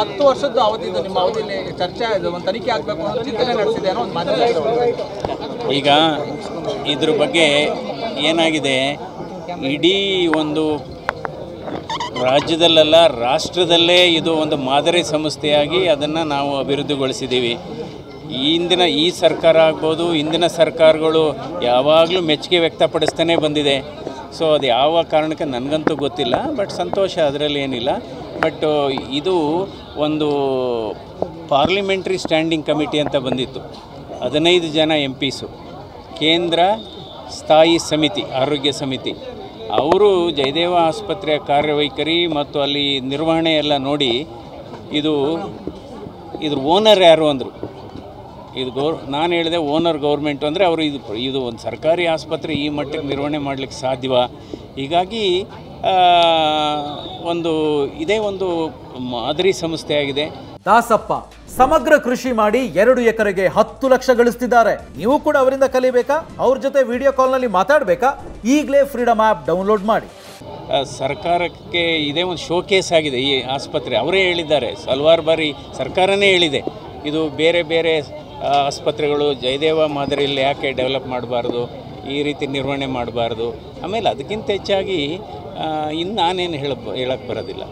10 ವರ್ಷದ ಅವಧಿದು ನಿಮ್ಮ ಅವಧಿಯಲ್ಲಿ ಚರ್ಚೆ ಒಂದು ತನಿಖೆ ಆಗಬೇಕು ಅನ್ನೋ ಚಿಂತನೆ ನಡೆಸಿದೆ ಅನ್ನೋ ಒಂದು ಮಾಧ್ಯಮ. ಈಗ ಇದ್ರ ಬಗ್ಗೆ ಏನಾಗಿದೆ, ಇಡೀ ಒಂದು ರಾಜ್ಯದಲ್ಲೆಲ್ಲ ರಾಷ್ಟ್ರದಲ್ಲೇ ಇದು ಒಂದು ಮಾದರಿ ಸಂಸ್ಥೆಯಾಗಿ ಅದನ್ನು ನಾವು ಅಭಿವೃದ್ಧಿಗೊಳಿಸಿದ್ದೀವಿ. ಈ ಸರ್ಕಾರ ಆಗ್ಬೋದು, ಇಂದಿನ ಸರ್ಕಾರಗಳು ಯಾವಾಗಲೂ ಮೆಚ್ಚುಗೆ ವ್ಯಕ್ತಪಡಿಸ್ತಾನೆ ಬಂದಿದೆ. ಸೊ ಅದು ಯಾವ ಕಾರಣಕ್ಕೆ ನನಗಂತೂ ಗೊತ್ತಿಲ್ಲ, ಬಟ್ ಸಂತೋಷ, ಅದರಲ್ಲಿ ಏನಿಲ್ಲ. ಬಟ್ ಇದು ಒಂದು ಪಾರ್ಲಿಮೆಂಟ್ರಿ ಸ್ಟ್ಯಾಂಡಿಂಗ್ ಕಮಿಟಿ ಅಂತ ಬಂದಿತ್ತು, 15 ಜನ MPಸು, ಕೇಂದ್ರ ಸ್ಥಾಯಿ ಸಮಿತಿ, ಆರೋಗ್ಯ ಸಮಿತಿ. ಅವರು ಜಯದೇವ ಆಸ್ಪತ್ರೆಯ ಕಾರ್ಯವೈಖರಿ ಮತ್ತು ಅಲ್ಲಿ ನಿರ್ವಹಣೆ ಎಲ್ಲ ನೋಡಿ ಇದ್ರ ಓನರ್ ಯಾರು ಅಂದರು. ನಾನು ಹೇಳಿದೆ ಓನರ್ ಗೌರ್ಮೆಂಟು ಅಂದರೆ ಅವರು ಇದು ಒಂದು ಸರ್ಕಾರಿ ಆಸ್ಪತ್ರೆ ಈ ಮಟ್ಟಕ್ಕೆ ನಿರ್ವಹಣೆ ಮಾಡಲಿಕ್ಕೆ ಸಾಧ್ಯವ? ಹೀಗಾಗಿ ಇದೇ ಒಂದು ಮಾದರಿ ಸಂಸ್ಥೆಯಾಗಿದೆ. ದಾಸಪ್ಪ ಸಮಗ್ರ ಕೃಷಿ ಮಾಡಿ 2 ಎಕರೆಗೆ 10 ಲಕ್ಷ ಗಳಿಸ್ತಿದ್ದಾರೆ. ನೀವು ಕೂಡ ಅವರಿಂದ ಕಲಿಬೇಕಾ? ಅವ್ರ ಜೊತೆ ವಿಡಿಯೋ ಕಾಲ್ನಲ್ಲಿ ಮಾತಾಡಬೇಕಾ? ಈಗಲೇ ಫ್ರೀಡಮ್ ಆ್ಯಪ್ ಡೌನ್ಲೋಡ್ ಮಾಡಿ. ಸರ್ಕಾರಕ್ಕೆ ಇದೇ ಒಂದು ಶೋಕೇಸ್ ಆಗಿದೆ ಈ ಆಸ್ಪತ್ರೆ. ಅವರೇ ಹೇಳಿದ್ದಾರೆ, ಹಲವಾರು ಬಾರಿ ಸರ್ಕಾರನೇ ಹೇಳಿದೆ, ಇದು ಬೇರೆ ಬೇರೆ ಆಸ್ಪತ್ರೆಗಳು ಜಯದೇವ ಮಾದರಿಯಲ್ಲಿ ಯಾಕೆ ಡೆವಲಪ್ ಮಾಡಬಾರ್ದು, ಈ ರೀತಿ ನಿರ್ವಹಣೆ ಮಾಡಬಾರ್ದು. ಆಮೇಲೆ ಅದಕ್ಕಿಂತ ಹೆಚ್ಚಾಗಿ ಇನ್ನು ನಾನೇನು ಹೇಳಕ್ಕೆ ಬರೋದಿಲ್ಲ.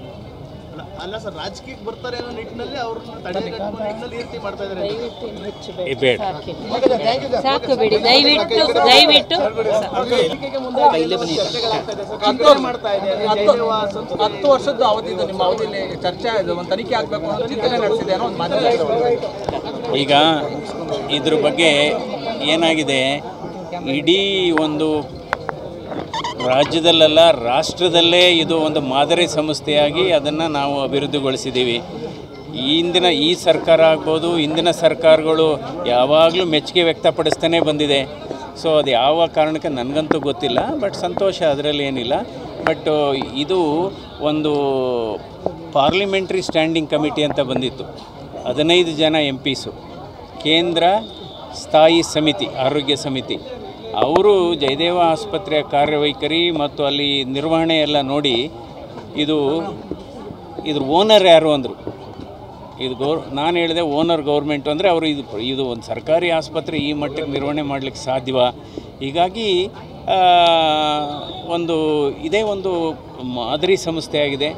ಅಲ್ಲ ಸರ್, ರಾಜಕೀಯಕ್ಕೆ ಬರ್ತಾರೆ ಅನ್ನೋ ನಿಟ್ಟಿನಲ್ಲಿ ಅವ್ರನ್ನ ತಡೆಗಟ್ಟುವ ಈ ರೀತಿ ಮಾಡ್ತಾ ಇದ್ದಾರೆ. ಬೇಡ, ಸಾಕು ಬಿಡಿ, ದಯವಿಟ್ಟು 10 ವರ್ಷದ ಅವಧಿದು ನಿಮ್ಮ ಅವಧಿಯಲ್ಲಿ ಚರ್ಚೆ ಒಂದು ತನಿಖೆ ಆಗಬೇಕು ಅನ್ನೋ ಚಿಂತನೆ ನಡೆಸಿದೆ ಅನ್ನೋ ಒಂದು ಮಾಧ್ಯಮ. ಈಗ ಇದ್ರ ಬಗ್ಗೆ ಏನಾಗಿದೆ, ಇಡೀ ಒಂದು ರಾಜ್ಯದಲ್ಲೆಲ್ಲ ರಾಷ್ಟ್ರದಲ್ಲೇ ಇದು ಒಂದು ಮಾದರಿ ಸಂಸ್ಥೆಯಾಗಿ ಅದನ್ನು ನಾವು ಅಭಿವೃದ್ಧಿಗೊಳಿಸಿದ್ದೀವಿ. ಈ ಸರ್ಕಾರ ಆಗ್ಬೋದು, ಇಂದಿನ ಸರ್ಕಾರಗಳು ಯಾವಾಗಲೂ ಮೆಚ್ಚುಗೆ ವ್ಯಕ್ತಪಡಿಸ್ತಾನೆ ಬಂದಿದೆ. ಸೊ ಅದು ಯಾವ ಕಾರಣಕ್ಕೆ ನನಗಂತೂ ಗೊತ್ತಿಲ್ಲ, ಬಟ್ ಸಂತೋಷ, ಅದರಲ್ಲಿ ಏನಿಲ್ಲ. ಬಟ್ ಇದು ಒಂದು ಪಾರ್ಲಿಮೆಂಟ್ರಿ ಸ್ಟ್ಯಾಂಡಿಂಗ್ ಕಮಿಟಿ ಅಂತ ಬಂದಿತ್ತು, 15 ಜನ MPಸು, ಕೇಂದ್ರ ಸ್ಥಾಯಿ ಸಮಿತಿ, ಆರೋಗ್ಯ ಸಮಿತಿ. ಅವರು ಜಯದೇವ ಆಸ್ಪತ್ರೆಯ ಕಾರ್ಯವೈಖರಿ ಮತ್ತು ಅಲ್ಲಿ ನಿರ್ವಹಣೆ ಎಲ್ಲ ನೋಡಿ ಇದ್ರ ಓನರ್ ಯಾರು ಅಂದರು. ನಾನು ಹೇಳಿದೆ ಓನರ್ ಗೌರ್ಮೆಂಟು ಅಂದರೆ ಅವರು ಇದು ಒಂದು ಸರ್ಕಾರಿ ಆಸ್ಪತ್ರೆ ಈ ಮಟ್ಟಕ್ಕೆ ನಿರ್ವಹಣೆ ಮಾಡಲಿಕ್ಕೆ ಸಾಧ್ಯವ? ಹೀಗಾಗಿ ಇದೇ ಒಂದು ಮಾದರಿ ಸಂಸ್ಥೆಯಾಗಿದೆ.